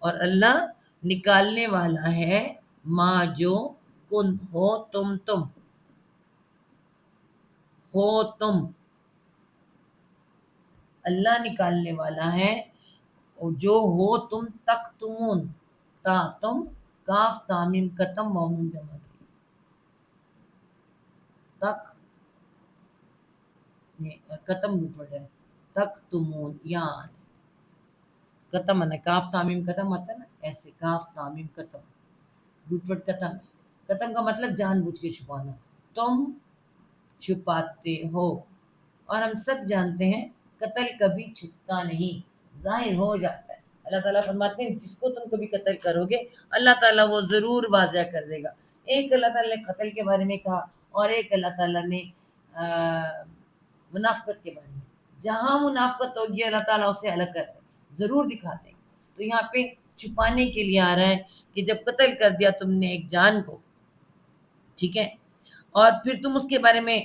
اور اللہ نکالنے والا ہے ما جو کن ہو تم ہو تم، اللہ نکالنے والا ہے جو ہو تم تک تمون، تا تم، کاف تامیم قتم مومن جمع کی، تک قتم روٹ ہے، تک تمون یان قتم ہے، کاف تامیم قتم آتا ہے نا، ایسے کاف تامیم قتم روٹ ورڈ قتم ہے. قتم کا مطلب جان بوجھ کے چھپانا، تم چھپاتے ہو. اور ہم سب جانتے ہیں قتل کبھی چھپتا نہیں، ظاہر ہو جاتا ہے. اللہ تعالیٰ فرماتے ہیں جس کو تم کبھی قتل کرو گے اللہ تعالیٰ وہ ضرور واضح کر دے گا. ایک اللہ تعالیٰ نے قتل کے بارے میں کہا اور ایک اللہ تعالیٰ نے منافقت کے بارے میں. جہاں منافقت ہوگی اللہ تعالیٰ اسے الگ کر دے گا، ضرور دکھا دیں گے. تو یہاں پہ چھپانے کے لیے آ رہا ہے کہ جب قتل کر دیا تم نے ایک جان کو، ٹھیک ہے، اور پھر تم اس کے بارے میں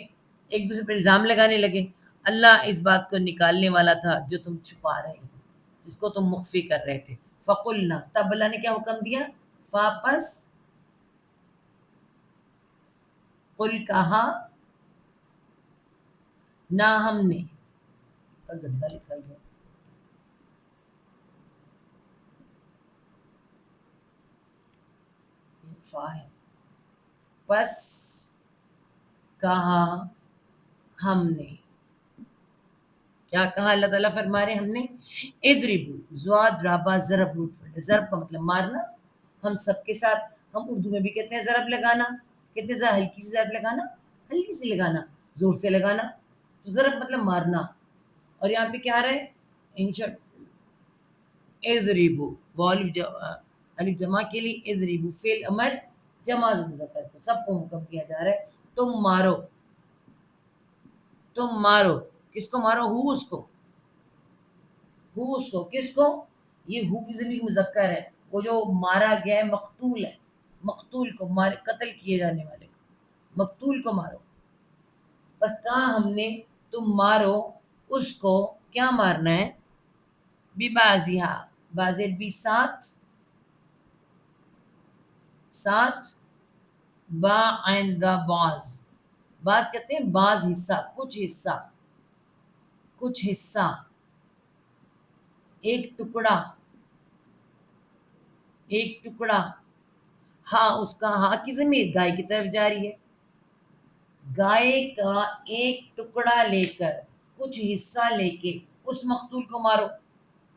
ایک دوسرے پر الزام لگانے لگے، اللہ اس بات کو نکالنے والا تھا جو تم چھپا رہے تھے، جس کو تم مخفی کر رہے تھے. فقلنا، تب اللہ نے کیا حکم دیا؟ فاپس قل کہا، نہ ہم نے، گندا لکھا گیا، فا ہے، پس کہا ہم نے. کیا کہا اللہ تعالیٰ فرما رہے ہم نے؟ اضربو، زواد رابا ضرب روٹ ورڈ، ضرب کا مطلب مارنا. ہم سب کے ساتھ، ہم اردو میں بھی کہتے ہیں ضرب لگانا، کہتے ہیں ہلکی سی ضرب لگانا، ہلکی سی لگانا، زور سے لگانا. تو ضرب مطلب مارنا. اور یہاں پہ کیا آ رہا ہے؟ انشاء اضربو، الف جمع کے لیے اضربو فعل امر جمع مذکر کو سب کو حکم کیا جا رہا ہے تم مارو، تم مارو. کس کو مارو؟ ہو اس کو، ہو اس کو، کس کو؟ یہ ہو کی ضمیر مذکر ہے، وہ جو مارا گیا ہے مقتول ہے، مقتول کو مارے، قتل کیے جانے والے کو، مقتول کو مارو. بس کہا ہم نے تم مارو اس کو، کیا مارنا ہے؟ ببازیہا، بازر بھی ساتھ، ساتھ با عین دا باز، باز کہتے ہیں بعض حصہ، کچھ حصہ، کچھ حصہ، ایک ٹکڑا، ایک ٹکڑا. ہاں اس کا، ہاں کی ضمیر گائے کی طرف جاری ہے، گائے کا ایک ٹکڑا لے کر، کچھ حصہ لے کے اس مقتول کو مارو،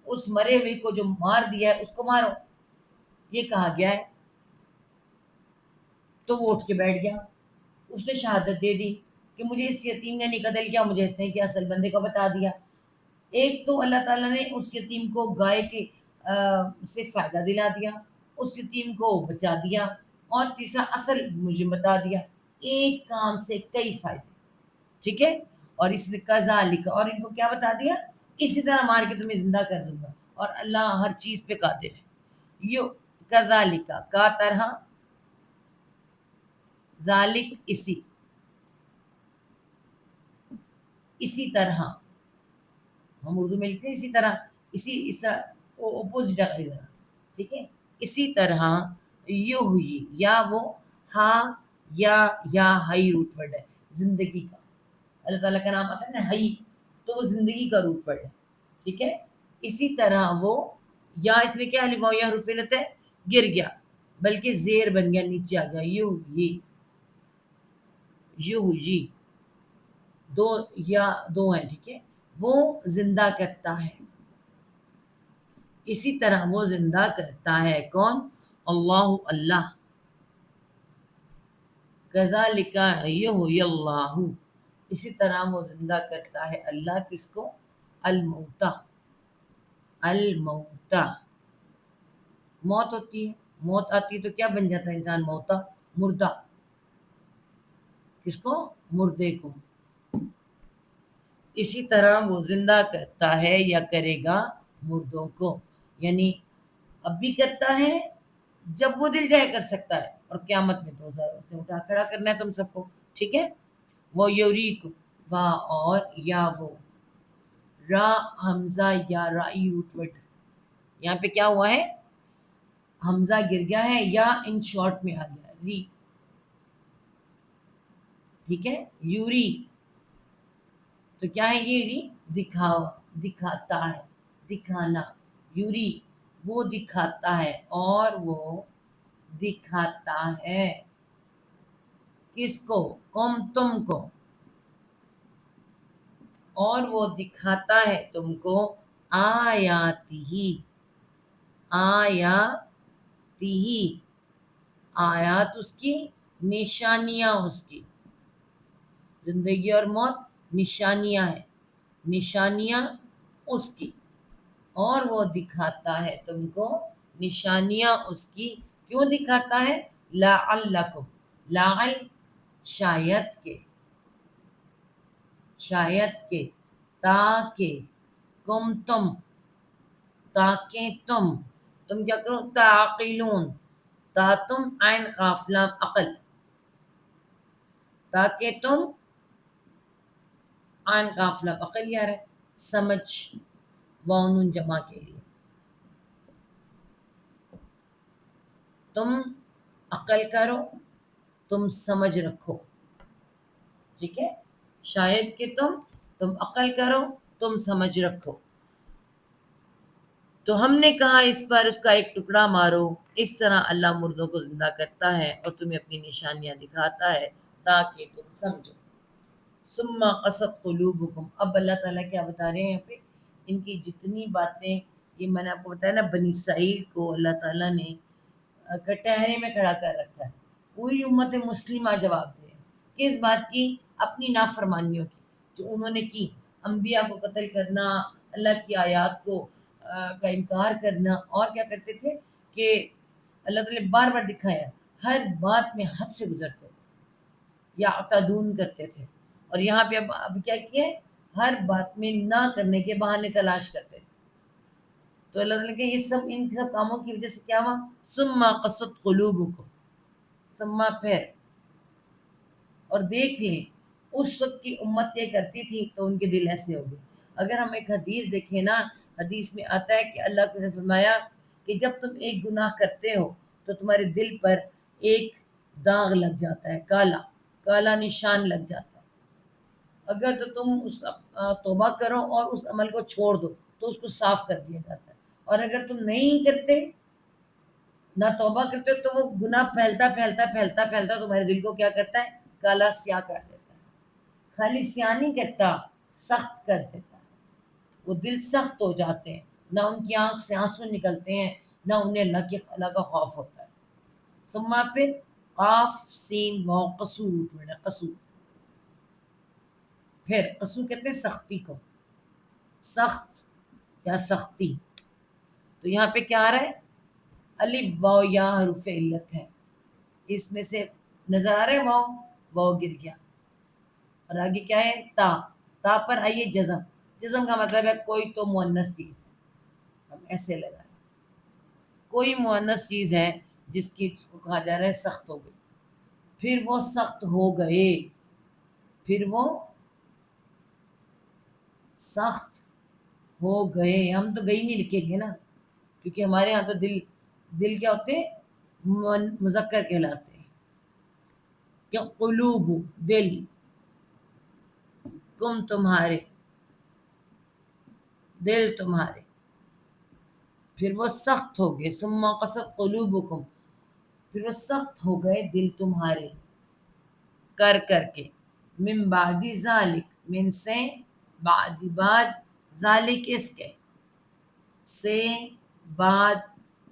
اس مرے ہوئے کو جو مار دیا ہے اس کو مارو، یہ کہا گیا ہے. تو وہ اٹھ کے بیٹھ گیا، اس نے شہادت دے دی کہ مجھے اس یتیم نے نہیں قتل کیا، مجھے اس نے کیا، اصل بندے کو بتا دیا. ایک تو اللہ تعالیٰ نے اس یتیم کو گائے کے سے فائدہ دلا دیا، اس یتیم کو بچا دیا، اور تیسرا اصل مجھے بتا دیا. ایک کام سے کئی فائدے. ٹھیک ہے، اور اس نے قضا لکھا اور ان کو کیا بتا دیا؟ اسی طرح مار کے تمہیں زندہ کر دوں گا، اور اللہ ہر چیز پہ قادر ہے. یو کذالک کا طرح، ذالک اسی طرح، ہم اردو میں لکھتے ہیں اسی طرح، اس طرح اپوزٹ ہے ادھر، ٹھیک ہے. اسی طرح یو ہوئی، یا وہ ہاں یا ہائی روٹ ورڈ ہے زندگی کا. اللہ تعالیٰ کا نام آتا ہے نا ہائی، تو وہ زندگی کا روٹ ورڈ ہے، ٹھیک ہے. اسی طرح وہ، یا اس میں کیا الف واو یا حرف علت ہے، گر گیا، بلکہ زیر بن گیا، نیچے آ گیا. یو جی دو یا دو ہیں، ٹھیک ہے. وہ زندہ کرتا ہے، اسی طرح وہ زندہ کرتا ہے. کون؟ اللہ، اللہ. کذالک یحیی اللہ، اسی طرح وہ زندہ کرتا ہے اللہ کس کو؟ الموتى. الموتى، موت ہوتی ہے، موت آتی ہے تو کیا بن جاتا ہے انسان؟ موتا، مردہ. کس کو؟ مردے کو. اسی طرح وہ زندہ کرتا ہے یا کرے گا مردوں کو، یعنی اب بھی کرتا ہے، جب وہ دل جائے کر سکتا ہے، اور قیامت میں تو اس نے اٹھا کھڑا کرنا ہے تم سب کو، ٹھیک ہے. وہ یوریک، وا اور یا وہ، را حمزہ یا رائی روٹ ورڈ، یہاں پہ کیا ہوا ہے؟ حمزہ گر گیا ہے یا ان شارٹ میں آ گیا ری، ٹھیک ہے. یوری تو کیا ہے؟ یہ ری دکھاوا، دکھاتا ہے، دکھانا. یوری وہ دکھاتا ہے، اور وہ دکھاتا ہے کس کو؟ قوم تم کو. اور وہ دکھاتا ہے تم کو آیاتی، آیاتی، آیات اس کی، نشانیاں اس کی. زندگی اور موت نشانیاں ہیں، نشانیاں اس کی. اور وہ دکھاتا ہے تم کو نشانیاں اس کی. کیوں دکھاتا ہے؟ لعلکم، لعل شاید کے، شاید کے، تاکہ، کم تم، تاکہ تم کیا کرو؟ تعقلون، تا تم عین قاف لام عقل، تاکہ تم عین قاف لام عقل یار ہے، سمجھ، واو نون جمع کے لیے. تم عقل کرو، تم سمجھ رکھو، ٹھیک ہے. شاید کہ تم عقل کرو، تم سمجھ رکھو. تو ہم نے کہا اس پر اس کا ایک ٹکڑا مارو. اس طرح اللہ مردوں کو زندہ کرتا ہے اور تمہیں اپنی نشانیاں دکھاتا ہے تاکہ تم سمجھو. ثم قست قلوبکم، اب اللہ تعالیٰ کیا بتا رہے ہیں یہاں پہ؟ ان کی جتنی باتیں، یہ میں نے آپ کو بتایا نا، بنی اسرائیل کو اللہ تعالیٰ نے کٹہرے میں کھڑا کر رکھا ہے. پوری امت مسلمہ جواب دے کس بات کی؟ اپنی نافرمانیوں کی جو انہوں نے کی. انبیاء کو قتل کرنا، اللہ کی آیات کو کا انکار کرنا، اور کیا کرتے تھے کہ اللہ تعالیٰ نے بار بار دکھایا ہر بات میں حد سے گزرتے تھے یا اعتدون کرتے تھے. اور یہاں پہ اب کیا کیے؟ ہر بات میں نہ کرنے کے بہانے تلاش کرتے تھے. تو اللہ تعالیٰ کہ یہ سب ان سب کاموں کی وجہ سے کیا ہوا؟ ثم قست قلوبکم، ثم پھر. اور دیکھ لیں اس وقت کی امت یہ کرتی تھی تو ان کے دل ایسے ہو گئے. اگر ہم ایک حدیث دیکھیں نا، حدیث میں آتا ہے کہ اللہ نے فرمایا کہ جب تم ایک گناہ کرتے ہو تو تمہارے دل پر ایک داغ لگ جاتا ہے، کالا کالا نشان لگ جاتا ہے. اگر تو تم اس توبہ کرو اور اس عمل کو چھوڑ دو تو اس کو صاف کر دیا جاتا ہے. اور اگر تم نہیں کرتے، نہ توبہ کرتے، تو وہ گناہ پھیلتا پھیلتا پھیلتا پھیلتا تمہارے دل کو کیا کرتا ہے؟ کالا سیاہ کر دیتا ہے. خالی سیاہ نہیں کرتا، سخت کر دیتا ہے. وہ دل سخت ہو جاتے ہیں، نہ ان کی آنکھ سے آنسو نکلتے ہیں، نہ انہیں اللہ کا خوف ہوتا ہے. ثم پھر قاف سین واو قصور، قصور. پھر قصور کہتے ہیں سختی کو، سخت یا سختی. تو یہاں پہ کیا آ رہا ہے؟ الف واو یا حروف علت ہے. اس میں سے نظر آ رہا ہے واو، واو گر گیا. اور آگے کیا ہے؟ تا، تا پر آئیے جزم، جسم کا مطلب ہے کوئی تو مؤنث چیز ہے، ہم ایسے لگائیں، کوئی مؤنث چیز ہے جس کو کہا جا رہا ہے سخت ہو گئی، پھر وہ سخت ہو گئے، پھر وہ سخت ہو گئے، ہم تو گئی نہیں لکھیں گے نا، کیونکہ ہمارے یہاں تو دل کیا ہوتے ہیں، مذکر کہلاتے ہیں، کیا قلوب دل، کم تمہارے، دل تمہارے، پھر وہ سخت ہو گئے، ثم قست قلوبکم، پھر وہ سخت ہو گئے دل تمہارے، کر کے، من بعد ذالک، من سے، بعد ذالک اس کے، سے بعد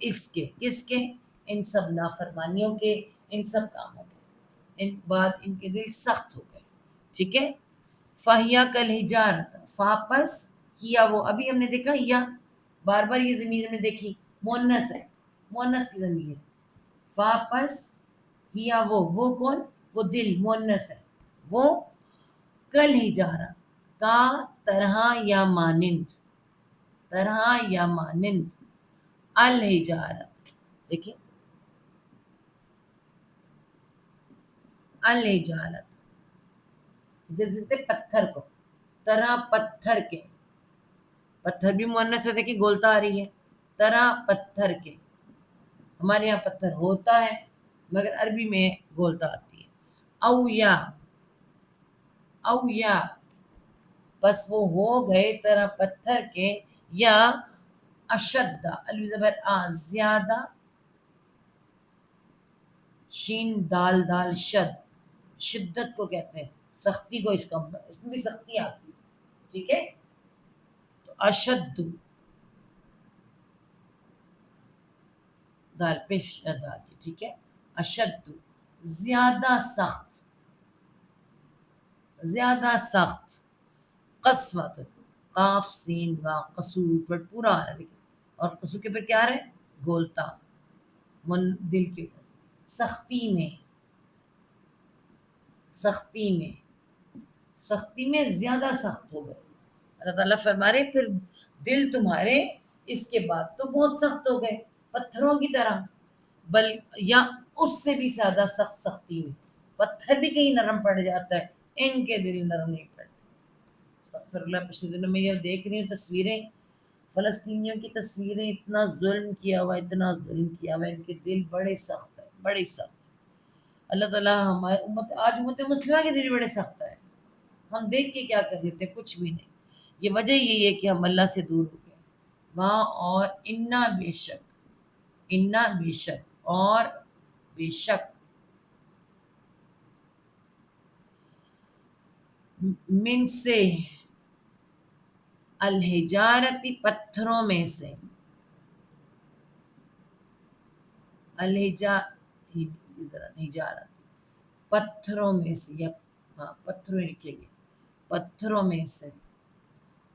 اس کے، کس کے، ان سب نافرمانیوں کے، ان سب کاموں کے، ان بعد ان کے دل سخت ہو گئے، ٹھیک ہے۔ فہیا کل ہجارت، فاپس کیا وہ، ابھی ہم نے دیکھا یا بار بار یہ ضمیر میں دیکھی مؤنث ہے، مؤنث کی ضمیر ہے، فاپس کیا وہ کون، وہ دل مؤنث ہے، وہ کل ہجارہ، کا طرح یا مانند، طرح یا مانند، الحجارت، دیکھیں الحجارت، جیسے پتھر کو، طرح پتھر کے، پتھر بھی مؤنث ہے، دیکھیں گولتا آ رہی ہے، طرح پتھر کے، ہمارے یہاں پتھر ہوتا ہے مگر عربی میں گولتا آتی ہے، او یا بس وہ ہو گئے طرح پتھر کے، یا اشد، الف زبر زیادہ، شین دال شد، شدت کو کہتے ہیں، سختی کو، اس میں بھی سختی آتی ہے، ٹھیک ہے، تو اشد، دال پیش ادا کی، ٹھیک ہے، اشد، زیادہ سخت، زیادہ سخت، قسوت، قاف سین وا قصو پر پورا آ رہا ہے، اور قصو کے پر کیا آ رہا ہے، گولتا، دل کی وجہ سے، سختی میں، سختی میں، سختی میں زیادہ سخت ہو گئے، اللہ تعالیٰ فرما رہے پھر دل تمہارے اس کے بعد تو بہت سخت ہو گئے، پتھروں کی طرح، بل یا اس سے بھی زیادہ سخت سختی میں، پتھر بھی کہیں نرم پڑ جاتا ہے، ان کے دل نرم نہیں پڑتے۔ استغفر اللہ، پچھلے دنوں میں یہ دیکھ رہی ہوں تصویریں، فلسطینیوں کی تصویریں، اتنا ظلم کیا ہوا، اتنا ظلم کیا ہوا، ان کے دل بڑے سخت ہیں، بڑے سخت۔ اللہ تعالیٰ ہمارے امت، آج امت مسلمہ کے دل بڑے سخت ہے، ہم دیکھ کے کیا کر لیتے، کچھ بھی نہیں، یہ وجہ یہی ہے کہ ہم اللہ سے دور ہو گئے وہاں، اور انا بے شک، انا بے شک، اور بے شک، من سے، الحجارتی پتھروں میں سے، الحجارت پتھروں میں سے، یا ہاں پتھروں لکھیں گے، پتھروں میں سے،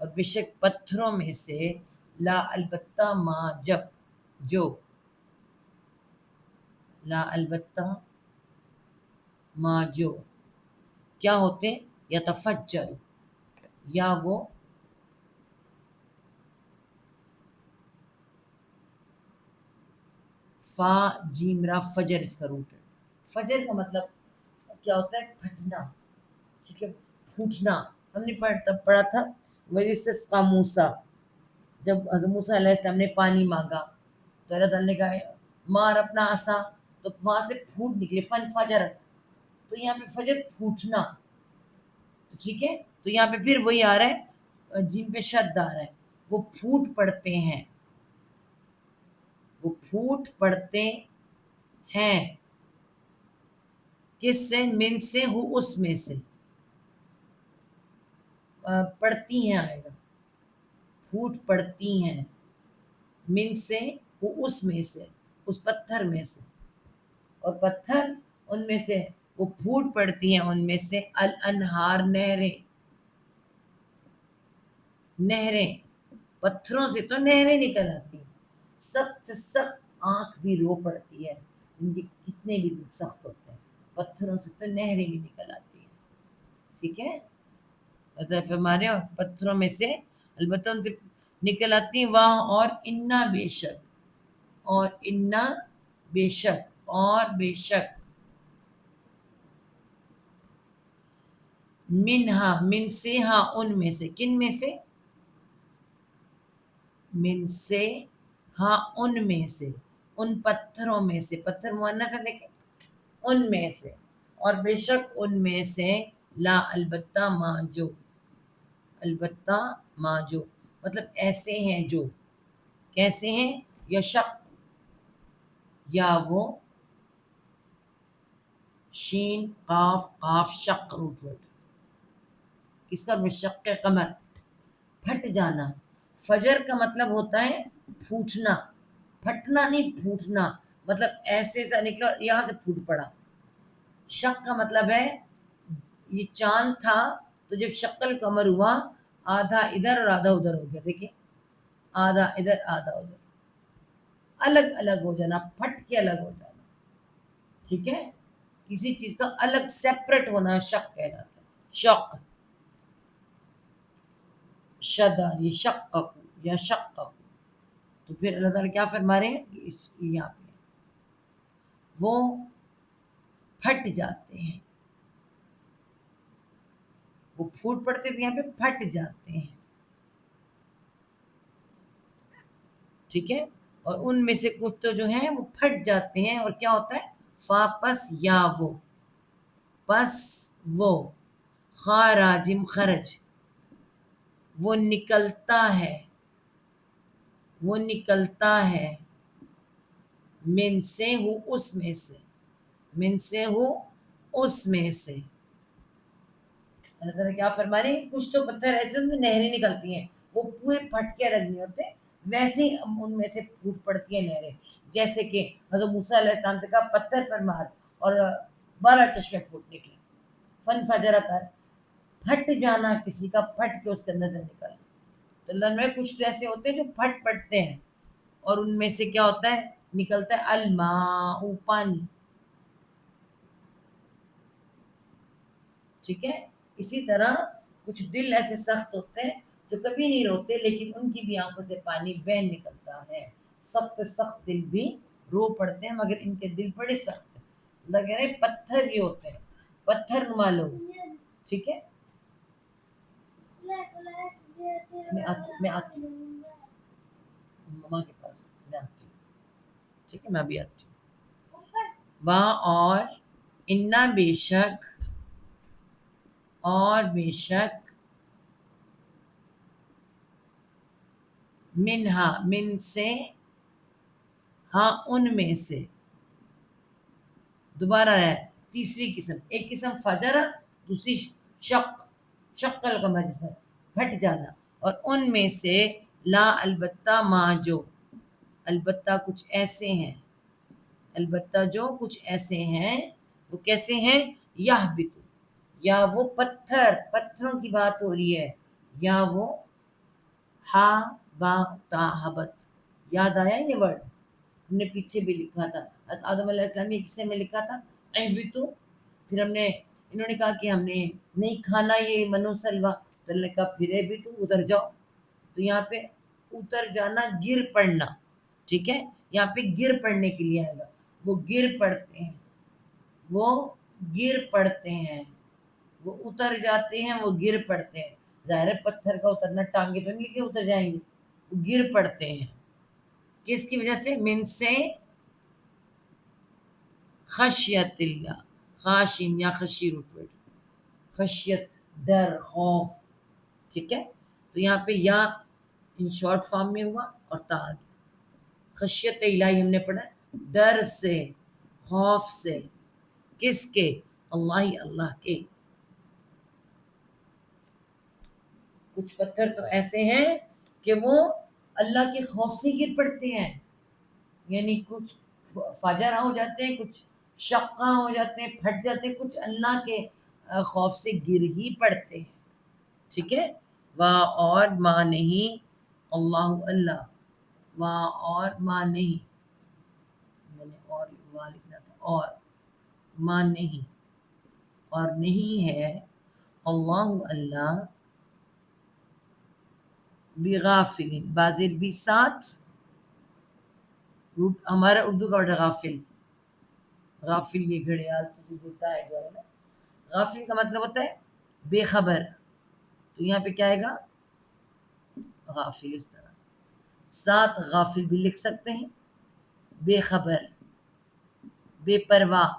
اور بے شک پتھروں میں سے، لا البتہ ما جب، جو، لا البتہ ما جو، کیا ہوتے، یتفجر، یا وہ فا جیم را، فجر اس کا روٹ ہے، فجر کا مطلب کیا ہوتا ہے، پھٹنا، ٹھیک ہے، پھوٹنا، ہم نے پڑھا تھا، وَإِسْتَسْقَىٰ مُوسَىٰ، جب حضرت موسیٰ علیہ السلام نے پانی مانگا تو اللہ تعالیٰ نے کہا مار اپنا عصا، تو وہاں سے پھوٹ نکلے، فن فجرت، تو یہاں پہ فجر پھوٹنا، تو ٹھیک ہے، تو یہاں پہ پھر وہی آ رہا ہے، جن پہ شد آ رہا ہے، وہ پھوٹ پڑتے ہیں، وہ پھوٹ پڑتے ہیں، کس سے، من سے، ہو اس میں سے، پڑتی ہیں آئے گا، پھوٹ پڑتی ہیں، من سے، وہ اس میں سے، اس پتھر میں سے، اور پتھر ان میں سے، وہ پھوٹ پڑتی ہیں ان میں سے، الانہار، نہریں، نہریں، پتھروں سے تو نہریں نکل آتی ہیں، سخت سے سخت آنکھ بھی رو پڑتی ہے، جن کے کتنے بھی دل سخت ہوتے ہیں، پتھروں سے تو نہریں بھی نکل آتی ہیں، ٹھیک ہے، فرما رہے ہیں پتھروں میں سے البتہ ان سے نکل آتی ہیں واہ اور انا بے شک، اور انا بے شک، اور بے شک منہا من سے، ہاں ان میں سے، کن میں سے؟ من سے، ہاں ان میں سے، ان پتھروں میں سے، پتھر مؤنث ہے دیکھیں، ان میں سے، اور بے شک ان میں سے لا البتہ ما جو، البتہ ما جو مطلب ایسے ہیں جو، کیسے ہیں؟ یا شک، یا وہ شین قاف قاف شق روٹ ورڈ، کس کا؟ شق قمر، پھٹ جانا. فجر کا مطلب ہوتا ہے پھوٹنا، پھٹنا نہیں پھوٹنا، مطلب ایسے سا نکلا اور یہاں سے پھوٹ پڑا. شق کا مطلب ہے یہ چاند تھا تو جب شق القمر ہوا آدھا ادھر اور آدھا ادھر ہو گیا، دیکھیں آدھا ادھر آدھا ادھر، الگ الگ ہو جانا، پھٹ کے الگ ہو جانا. ٹھیک ہے، کسی چیز کا الگ سیپریٹ ہونا شق کہلاتا ہے. شق شدہ یہ شق یا شق. تو پھر اللہ تعالیٰ کیا فرما رہے ہیں یہاں پہ وہ پھٹ جاتے ہیں، وہ پھوٹ پڑتے تھے یہاں پہ پھٹ جاتے ہیں. ٹھیک ہے، اور ان میں سے کچھ تو جو ہیں وہ پھٹ جاتے ہیں، اور کیا ہوتا ہے؟ فا پس یا وہ، پس وہ، خاراجم خرج وہ نکلتا ہے، وہ نکلتا ہے، من سے ہو اس میں سے، من سے ہو اس میں سے. اللہ تعالیٰ کیا فرما رہے ہیں؟ کچھ تو پتھر ایسے ہوتے ہیں نہریں نکلتی ہیں، وہ پورے پھٹ کے الگ نہیں ہوتے، ویسے ہی ان میں سے پھوٹ پڑتی ہیں نہریں. جیسے کہ حضرت موسیٰ علیہ السلام سے کہا پتھر پر مار، اور 12 چشمے پھوٹ نکلے. فن فجرت، پھٹ جانا کسی کا، پھٹ کے اس کے اندر سے نکلنا. تو اللہ میں کچھ تو ایسے ہوتے ہیں جو پھٹ پڑتے ہیں، اور ان میں سے کیا ہوتا ہے؟ نکلتا ہے الماء پانی. ٹھیک ہے، اسی طرح کچھ دل ایسے سخت ہوتے ہیں جو کبھی نہیں روتے، لیکن ان کی بھی آنکھوں سے پانی بہہ نکلتا ہے. سخت سخت دل بھی رو پڑتے ہیں مگر ان کے دل بڑے سخت ہیں. اللہ کہہ رہے ہیں پتھر بھی ہوتے ہیں، پتھر نما لوگ. ٹھیک ہے، میں آتی ہوں مما کے پاس، میں آتی ہوں. ٹھیک ہے، میں بھی آتی ہوں. وہاں اور انا بے شک، اور بے شک منہا من سے، ہاں ان میں سے. دوبارہ ہے تیسری قسم، ایک قسم فجر، دوسری شق، شق القمر جس میں پھٹ جانا. اور ان میں سے لا البتہ ما جو، البتہ کچھ ایسے ہیں، البتہ جو کچھ ایسے ہیں. وہ کیسے ہیں؟ یہبط، یا وہ پتھر، پتھروں کی بات ہو رہی ہے، یا وہ ہا با تا حبت. یاد آیا یہ ورڈ؟ ہم نے پیچھے بھی لکھا تھا، آدم علیہ السلام نے حصے میں لکھا تھا اہبطوا، پھر ہم نے، انہوں نے کہا کہ ہم نے نہیں کھانا یہ منو سلوا، تو اللہ نے کہا پھر اہبطوا اتر جاؤ. تو یہاں پہ اتر جانا، گر پڑنا. ٹھیک ہے، یہاں پہ گر پڑنے کے لیے آئے گا. وہ گر پڑتے ہیں، وہ گر پڑتے ہیں، وہ اتر جاتے ہیں، وہ گر پڑتے ہیں. ظاہر ہے پتھر کا اترنا ٹانگے تو نہیں کہ اتر جائیں گے، وہ گر پڑتے ہیں. کس کی وجہ سے؟ من سے خشیت اللہ، خاشین یا خشی روٹ ورڈ، خشیت ڈر خوف. ٹھیک ہے، تو یہاں پہ یا ان شارٹ فارم میں ہوا اور تا آ گیا. خشیت الہی ہم نے پڑھا ڈر سے، خوف سے. کس کے؟ اللہ، اللہ کے. کچھ پتھر تو ایسے ہیں کہ وہ اللہ کے خوف سے گر پڑتے ہیں، یعنی کچھ فجر ہو جاتے ہیں، کچھ شقہ ہو جاتے ہیں، پھٹ جاتے ہیں، کچھ اللہ کے خوف سے گر ہی پڑتے ہیں. ٹھیک ہے، واہ اور ماں نہیں، اللہ اللہ، واہ اور ماں نہیں، میں نے اور واہ لکھنا تھا، اور ماں نہیں، اور نہیں ہے اللہ اللہ بغافل، بازل بھی ساتھ. ہمارا اردو کا ورڈ غافل. غافل یہ گھڑیال تو ہوتا ہے جو ہے نا. غافل کا مطلب ہوتا ہے بے خبر. تو یہاں پہ کیا آئے گا؟ غافل. اس طرح سے ساتھ غافل بھی لکھ سکتے ہیں. بے خبر، بے پرواہ.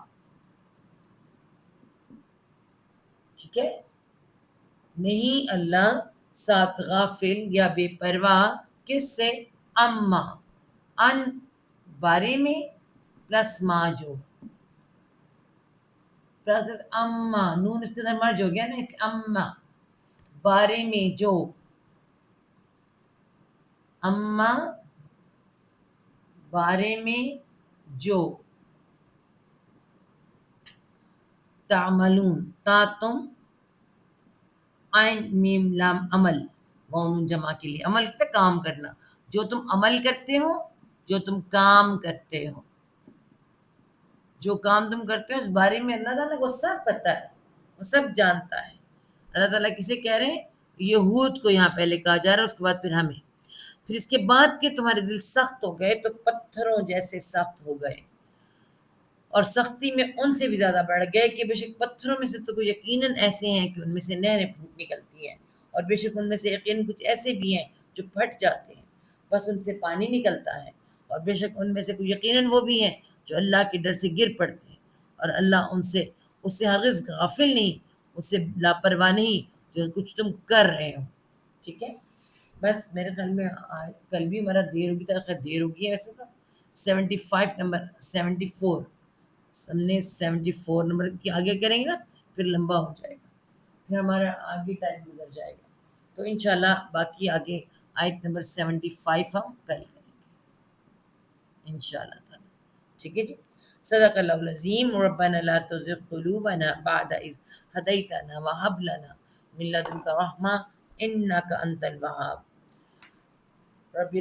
ٹھیک ہے. نہیں اللہ ساتھ غافل یا بے پرواہ. کس سے؟ اما، ان بارے میں، پلس ما جو پلس اما، نون اس کے اندر مرج ہو گیا نا، اس اما بارے میں جو. اما بارے میں جو. تعملون، تا تم، عین میم لام عمل، واؤن جمع کے لیے. عمل کہتے کام کرنا. جو تم عمل کرتے ہو، جو تم کام کرتے ہو. جو کام تم کرتے ہو اس بارے میں اللہ تعالیٰ کو سب پتہ ہے، وہ سب جانتا ہے. اللہ تعالیٰ کسے کہہ رہے ہیں؟ یہود کو یہاں پہلے کہا جا رہا ہے، اس کے بعد پھر ہمیں. پھر اس کے بعد کہ تمہارے دل سخت ہو گئے تو پتھروں جیسے سخت ہو گئے، اور سختی میں ان سے بھی زیادہ بڑھ گئے کہ بے شک پتھروں میں سے تو یقیناً ایسے ہیں کہ ان میں سے نہریں پھوٹ نکلتی ہیں، اور بے شک ان میں سے یقیناً کچھ ایسے بھی ہیں جو پھٹ جاتے ہیں، بس ان سے پانی نکلتا ہے. اور بے شک ان میں سے کوئی یقیناً وہ بھی ہیں جو اللہ کے ڈر سے گر پڑتے ہیں، اور اللہ اس سے ہرگز غافل نہیں، اس سے لاپرواہ نہیں جو کچھ تم کر رہے ہو. ٹھیک ہے. بس میرے خیال میں کل بھی ہمارا دیر ہوگی، تاخیر دیر ہوگی ہے ویسے تو. 75 نمبر 74 ہم نے 74 نمبر کی آگے کریں گے نا، پھر لمبا ہو جائے گا، پھر ہمارا آگے ٹائم گزر جائے گا. تو انشاءاللہ باقی آگے آیت نمبر 75 ہم کل کریں گے انشاءاللہ تعالی. ٹھیک ہے جی. صدق اللہ العظیم. ربنا لا تزغ قلوبنا بعد اذ هديتنا وهب لنا من لدنك رحمة انك انت الوهاب. رب